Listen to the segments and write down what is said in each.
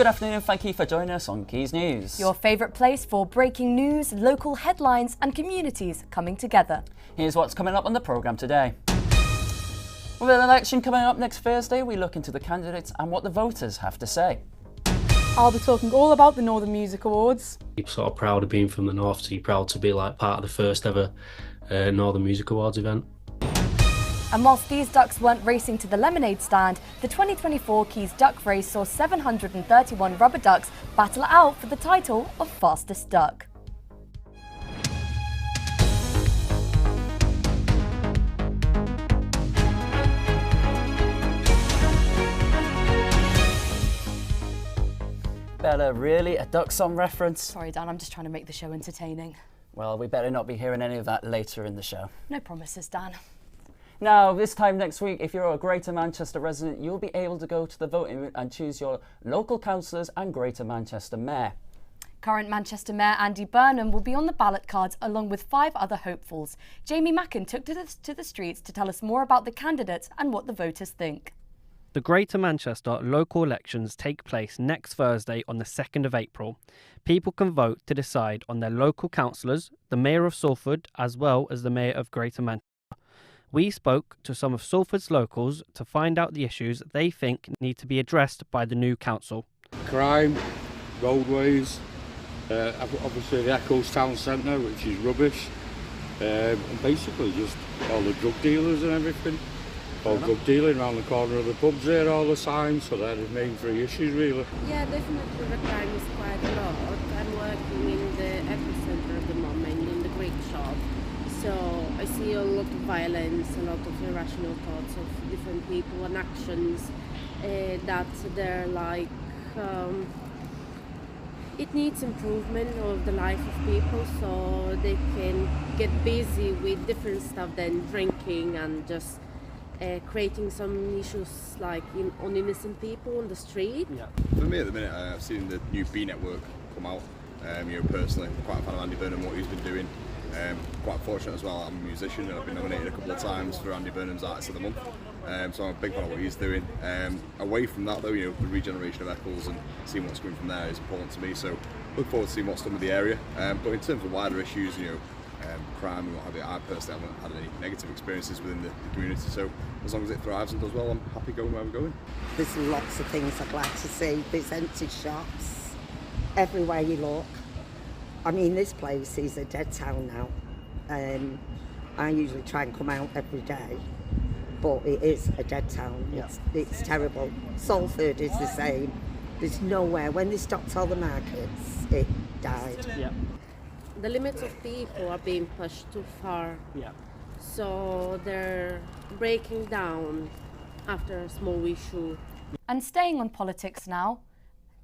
Good afternoon and thank you for joining us on Quays News. Your favourite place for breaking news, local headlines and communities coming together. Here's what's coming up on the programme today. With an election coming up next Thursday, we look into the candidates and what the voters have to say. I'll be talking all about the Northern Music Awards. I'm sort of proud of being from the north, so you're proud to be like part of the first ever Northern Music Awards event. And whilst these ducks weren't racing to the lemonade stand, the 2024 Quays Duck Race saw 731 rubber ducks battle it out for the title of fastest duck. Bella, really? A duck song reference? Sorry Dan, I'm just trying to make the show entertaining. Well, we better not be hearing any of that later in the show. No promises, Dan. Now, this time next week, if you're a Greater Manchester resident, you'll be able to go to the voting room and choose your local councillors and Greater Manchester Mayor. Current Manchester Mayor Andy Burnham will be on the ballot cards along with 5 other hopefuls. Jamie Mackin took to the streets to tell us more about the candidates and what the voters think. The Greater Manchester local elections take place next Thursday on the 2nd of April. People can vote to decide on their local councillors, the Mayor of Salford, as well as the Mayor of Greater Manchester. We spoke to some of Salford's locals to find out the issues they think need to be addressed by the new council. Crime, roadways, obviously the Eccles Town Centre, which is rubbish, and basically just all the drug dealers and everything. All drug dealing around the corner of the pubs there all the time, so they're the main 3 issues really. Yeah, definitely the crime is quite a lot. I'm working in the epicentre at the moment, in the Greek shop. So I see a lot of violence, a lot of irrational thoughts of different people and actions that they're like, it needs improvement of the life of people so they can get busy with different stuff than drinking and just creating some issues like on innocent people on the street. Yeah. For me at the minute, I've seen the new B Network come out. Personally, I'm quite a fan of Andy Burnham, what he's been doing. Quite fortunate as well, I'm a musician and I've been nominated a couple of times for Andy Burnham's Artist of the Month, so I'm a big fan of what he's doing. Away from that though, the regeneration of Eccles and seeing what's going from there is important to me, so look forward to seeing what's done with the area. But in terms of wider issues, crime and what have you, I personally haven't had any negative experiences within the community, so as long as it thrives and does well, I'm happy going where we're going. There's lots of things I'd like to see. There's empty shops everywhere you look. I mean, this place is a dead town now. I usually try and come out every day, but it is a dead town. Yeah. It's terrible. Salford is the same. There's nowhere. When they stopped all the markets, it died. Yeah. The limits of people are being pushed too far. Yeah. So they're breaking down after a small issue. And staying on politics now,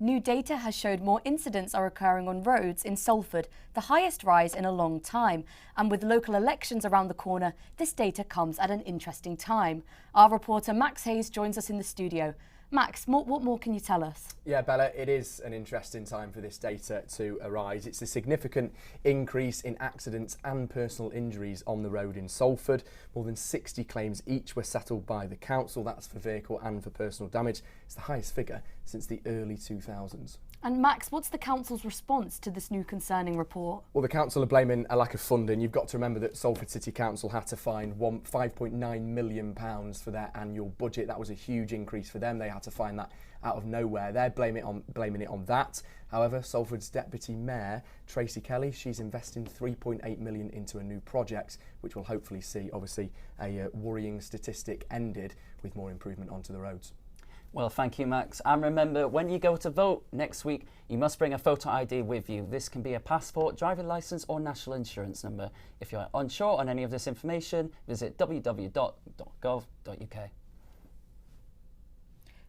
new data has showed more incidents are occurring on roads in Salford, the highest rise in a long time. And with local elections around the corner, this data comes at an interesting time. Our reporter Max Hayes joins us in the studio. Max, what more can you tell us? Yeah, Bella, it is an interesting time for this data to arise. It's a significant increase in accidents and personal injuries on the road in Salford. More than 60 claims each were settled by the council. That's for vehicle and for personal damage. It's the highest figure since the early 2000s. And Max, what's the council's response to this new concerning report? Well, the council are blaming a lack of funding. You've got to remember that Salford City Council had to find £5.9 million for their annual budget. That was a huge increase for them. They had to find that out of nowhere. They're blaming it on that. However, Salford's Deputy Mayor, Tracy Kelly, she's investing £3.8 million into a new project, which will hopefully see, obviously, a worrying statistic ended with more improvement onto the roads. Well, thank you, Max. And remember, when you go to vote next week, you must bring a photo ID with you. This can be a passport, driving licence or national insurance number. If you're unsure on any of this information, visit www.gov.uk.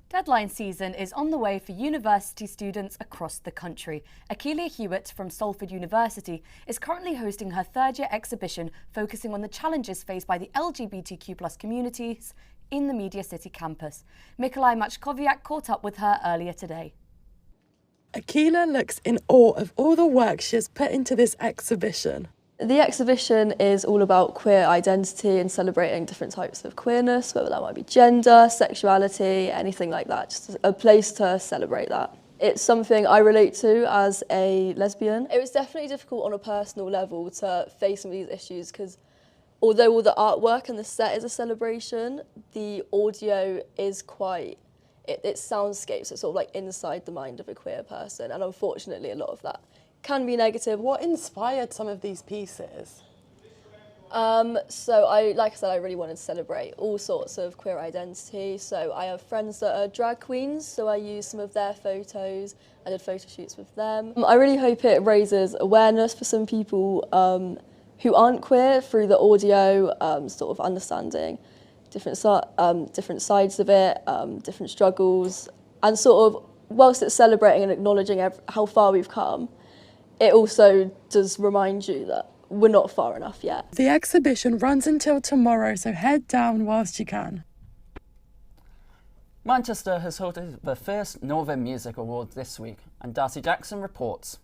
Deadline season is on the way for university students across the country. Akelia Hewitt from Salford University is currently hosting her 3rd year exhibition focusing on the challenges faced by the LGBTQ+ communities in the Media City campus. Mikolai Machkowiak caught up with her earlier today. Akelia looks in awe of all the work she has put into this exhibition. The exhibition is all about queer identity and celebrating different types of queerness, whether that might be gender, sexuality, anything like that. Just a place to celebrate that. It's something I relate to as a lesbian. It was definitely difficult on a personal level to face some of these issues because although all the artwork and the set is a celebration, the audio is quite, it's soundscapes, it's sort of like inside the mind of a queer person, and unfortunately a lot of that can be negative. What inspired some of these pieces? So like I said, I really wanted to celebrate all sorts of queer identity. So I have friends that are drag queens, so I used some of their photos. I did photo shoots with them. I really hope it raises awareness for some people who aren't queer through the audio, sort of understanding different sides of it, different struggles, and sort of whilst it's celebrating and acknowledging how far we've come, it also does remind you that we're not far enough yet. The exhibition runs until tomorrow, so head down whilst you can. Manchester has hosted the first Northern Music Awards this week, and Darcy Jackson reports.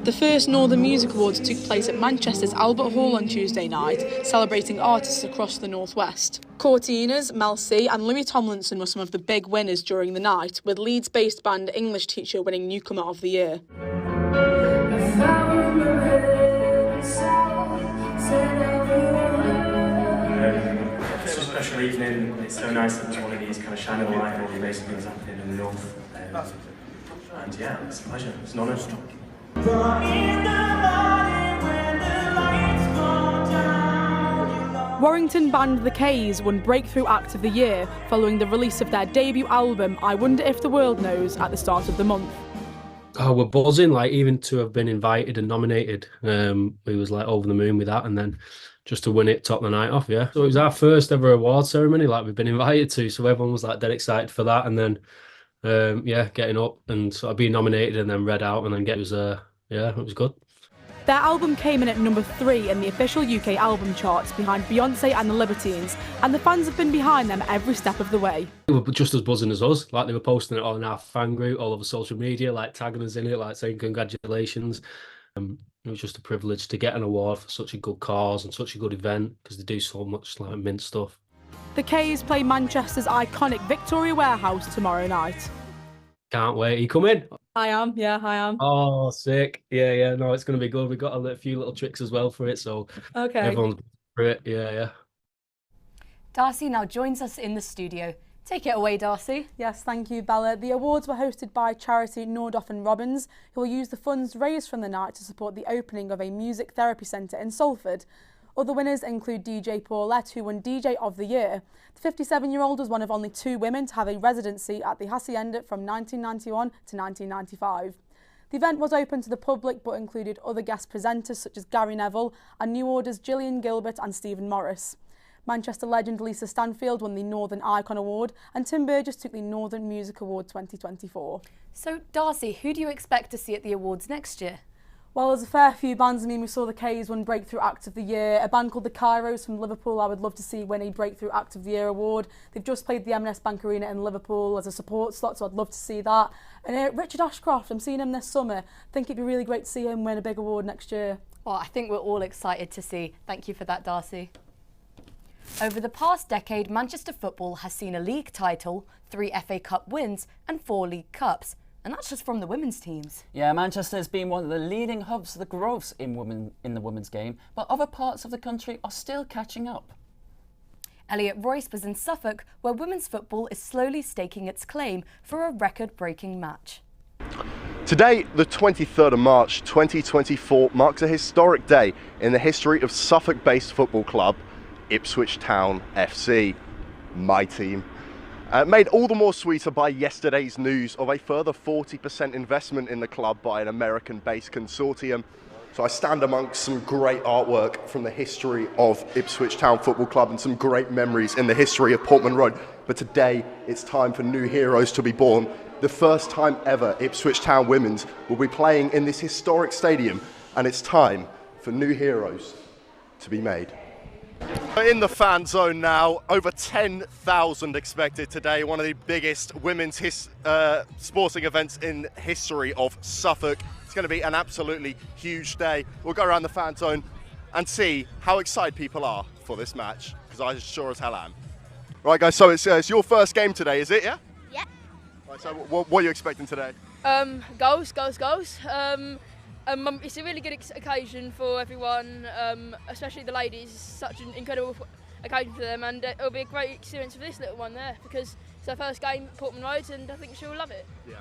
The first Northern Music Awards took place at Manchester's Albert Hall on Tuesday night, celebrating artists across the northwest. Cortinas, Mel C and Louis Tomlinson were some of the big winners during the night, with Leeds-based band English Teacher winning Newcomer of the Year. It's a special evening. It's so nice that there's one of these kind of shining light on all the amazing things happening in the north. And yeah, it's a pleasure. It's an honour. Warrington band The Quays won Breakthrough Act of the Year following the release of their debut album I Wonder If the World Knows at the start of the month. Oh, we're buzzing, like even to have been invited and nominated. We was like over the moon with that, and then just to win it, top the night off, yeah. So it was our first ever award ceremony, like we've been invited to, so everyone was like dead excited for that, and then yeah, getting up and sort of being nominated and then read out and then it was good. Their album came in at number 3 in the official UK album charts behind Beyonce and the Libertines, and the fans have been behind them every step of the way. They were just as buzzing as us, like they were posting it on our fan group, all over social media, like tagging us in it, like saying congratulations. It was just a privilege to get an award for such a good cause and such a good event, because they do so much like mint stuff. The Quays play Manchester's iconic Victoria Warehouse tomorrow night. Can't wait. Are you coming? I am, yeah, I am. Oh, sick. Yeah, no, it's going to be good. We've got a few little tricks as well for it, so okay. Everyone's for it, yeah. Darcy now joins us in the studio. Take it away, Darcy. Yes, thank you, Bella. The awards were hosted by charity Nordoff and Robbins, who will use the funds raised from the night to support the opening of a music therapy centre in Salford. Other winners include DJ Paulette, who won DJ of the Year. The 57-year-old was one of only 2 women to have a residency at the Hacienda from 1991 to 1995. The event was open to the public but included other guest presenters such as Gary Neville and New Order's Gillian Gilbert and Stephen Morris. Manchester legend Lisa Stanfield won the Northern Icon Award, and Tim Burgess took the Northern Music Award 2024. So, Darcy, who do you expect to see at the awards next year? Well, there's a fair few bands. I mean, we saw the Quays win Breakthrough Act of the Year. A band called the Kairos from Liverpool I would love to see win a Breakthrough Act of the Year award. They've just played the M&S Bank Arena in Liverpool as a support slot, so I'd love to see that. And Richard Ashcroft, I'm seeing him this summer. I think it'd be really great to see him win a big award next year. Well, I think we're all excited to see. Thank you for that, Darcy. Over the past decade, Manchester football has seen a league title, 3 FA Cup wins and 4 League Cups. And that's just from the women's teams. Yeah, Manchester has been one of the leading hubs of the growth in the women's game, but other parts of the country are still catching up. Elliot Royce was in Suffolk, where women's football is slowly staking its claim for a record-breaking match. Today, the 23rd of March 2024, marks a historic day in the history of Suffolk-based football club Ipswich Town FC, my team. Made all the more sweeter by yesterday's news of a further 40% investment in the club by an American-based consortium. So I stand amongst some great artwork from the history of Ipswich Town Football Club and some great memories in the history of Portman Road. But today, it's time for new heroes to be born. The first time ever Ipswich Town Women's will be playing in this historic stadium, and it's time for new heroes to be made. In the fan zone now, over 10,000 expected today, one of the biggest women's sporting events in history of Suffolk. It's going to be an absolutely huge day. We'll go around the fan zone and see how excited people are for this match? Because I sure as hell am. Right, guys, so it's your first game today, is it, yeah? Yeah. Right, so what are you expecting today? Goals. It's a really good occasion for everyone, especially the ladies. It's such an incredible occasion for them, and it'll be a great experience for this little one there because it's her first game at Portman Road, and I think she'll love it. Yeah.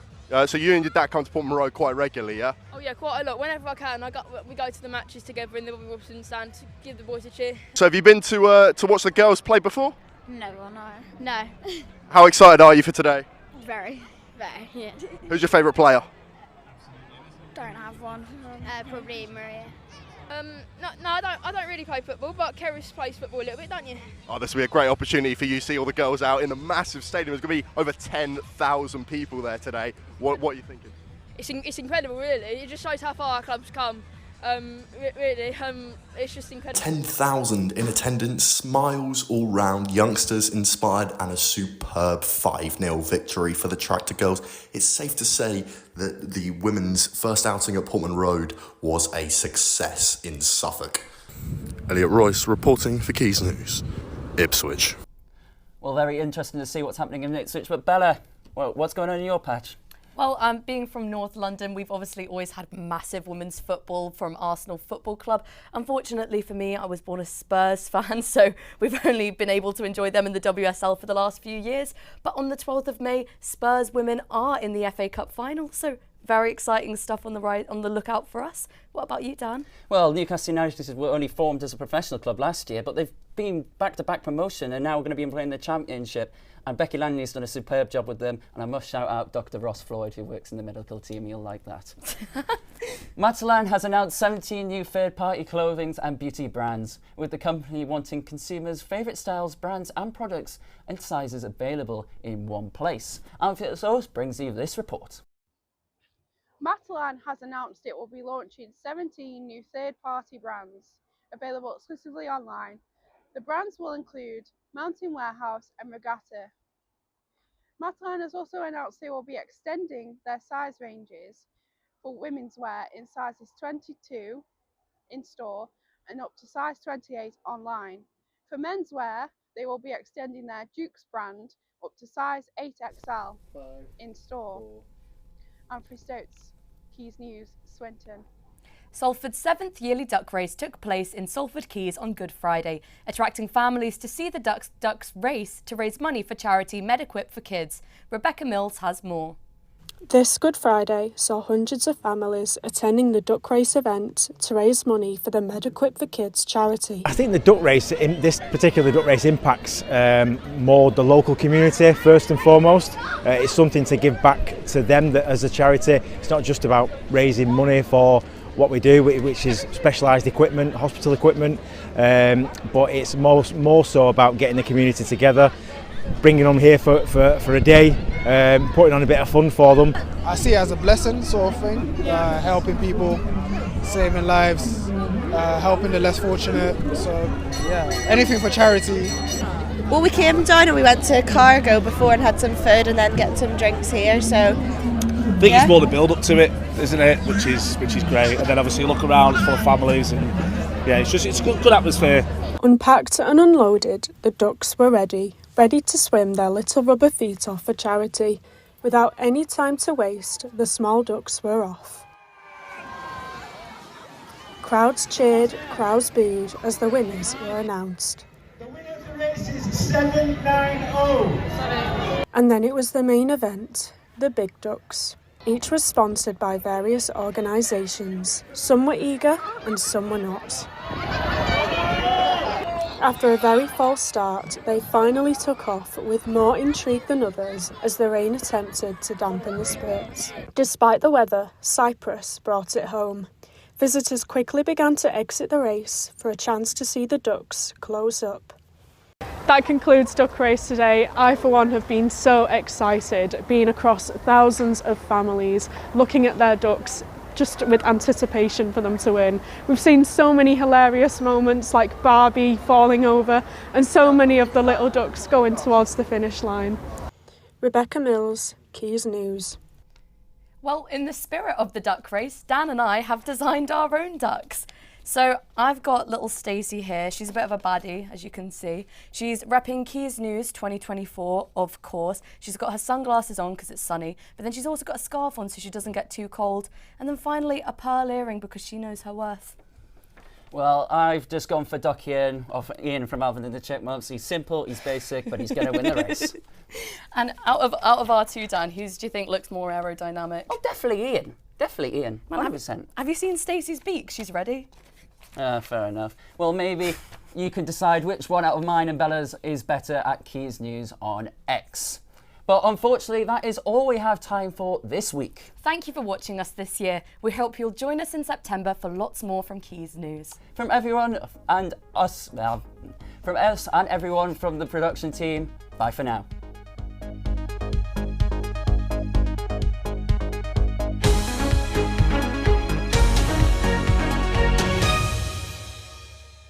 So you and your dad come to Portman Road quite regularly, yeah? Oh yeah, quite a lot. Whenever I can, we go to the matches together in the Bobby Robson stand to give the boys a cheer. So have you been to watch the girls play before? No. How excited are you for today? Very, yeah. Who's your favourite player? Don't have one. Probably Maria. No, I don't really play football, but Keris plays football a little bit, don't you? Oh, this will be a great opportunity for you to see all the girls out in the massive stadium. There's going to be over 10,000 people there today. What are you thinking? It's incredible, really. It just shows how far our club's come. It's just incredible. 10,000 in attendance, smiles all round, youngsters inspired, and a superb 5-0 victory for the Tractor Girls. It's safe to say that the women's first outing at Portman Road was a success in Suffolk. Elliot Royce reporting for Quays News, Ipswich. Well, very interesting to see what's happening in Ipswich. But Bella, what's going on in your patch? Well, being from North London, we've obviously always had massive women's football from Arsenal Football Club. Unfortunately for me, I was born a Spurs fan, so we've only been able to enjoy them in the WSL for the last few years. But on the 12th of May, Spurs women are in the FA Cup final, so very exciting stuff on the lookout for us. What about you, Dan? Well, Newcastle United were only formed as a professional club last year, but they've been back-to-back promotion and now going to be playing the Championship. And Becky Langley's done a superb job with them. And I must shout out Dr. Ross Floyd, who works in the medical team. You'll like that. Matalan has announced 17 new third-party clothing and beauty brands, with the company wanting consumers' favourite styles, brands and products and sizes available in one place. Outfit Source brings you this report. Matalan has announced it will be launching 17 new third-party brands, available exclusively online. The brands will include Mountain Warehouse and Regatta. Matalan has also announced they will be extending their size ranges for women's wear in sizes 22 in store and up to size 28 online. For men's wear, they will be extending their Dukes brand up to size 8XL in store. I'm Chris Stokes, Quays News, Swinton. Salford's 7th yearly duck race took place in Salford Quays on Good Friday, attracting families to see the ducks race to raise money for charity MedEquip for Kids. Rebecca Mills has more. This Good Friday saw hundreds of families attending the duck race event to raise money for the MedEquip for Kids charity. I think the duck race, this particular duck race, impacts more the local community first and foremost. It's something to give back to them as a charity. It's not just about raising money for what we do, which is specialised equipment, hospital equipment, but it's more so about getting the community together, bringing them here for a day, putting on a bit of fun for them. I see it as a blessing sort of thing, helping people, saving lives, helping the less fortunate, so yeah, anything for charity. Well, we came down and we went to Cargo before and had some food and then get some drinks here, so I think it's more the build up to it, isn't it? Which is great. And then obviously you look around, it's full of families, and yeah, it's a good atmosphere. Unpacked and unloaded, the ducks were ready to swim their little rubber feet off for charity. Without any time to waste, the small ducks were off. Crowds cheered, crowds booed as the winners were announced. The winner of the race is 790. And then it was the main event, the Big Ducks. Each was sponsored by various organisations. Some were eager and some were not. After a very false start, they finally took off with more intrigue than others as the rain attempted to dampen the spirits. Despite the weather, Cyprus brought it home. Visitors quickly began to exit the race for a chance to see the ducks close up. That concludes Duck Race today. I, for one, have been so excited, being across thousands of families, looking at their ducks, just with anticipation for them to win. We've seen so many hilarious moments like Barbie falling over and so many of the little ducks going towards the finish line. Rebecca Mills, Quays News. Well, in the spirit of the duck race, Dan and I have designed our own ducks. So I've got little Stacey here. She's a bit of a baddie, as you can see. She's repping Quays News 2024, of course. She's got her sunglasses on because it's sunny, but then she's also got a scarf on so she doesn't get too cold. And then finally, a pearl earring because she knows her worth. Well, I've just gone for Doc Ian, Ian from Alvin and the Chipmunks. He's simple, he's basic, but he's going to win the race. And out of our two, Dan, who do you think looks more aerodynamic? Oh, definitely Ian. Definitely Ian, 100%. Have you seen Stacey's beak? She's ready. Fair enough. Well, maybe you can decide which one out of mine and Bella's is better at Quays News on X. But unfortunately, that is all we have time for this week. Thank you for watching us this year. We hope you'll join us in September for lots more from Quays News. From everyone and us, from us and everyone from the production team, bye for now.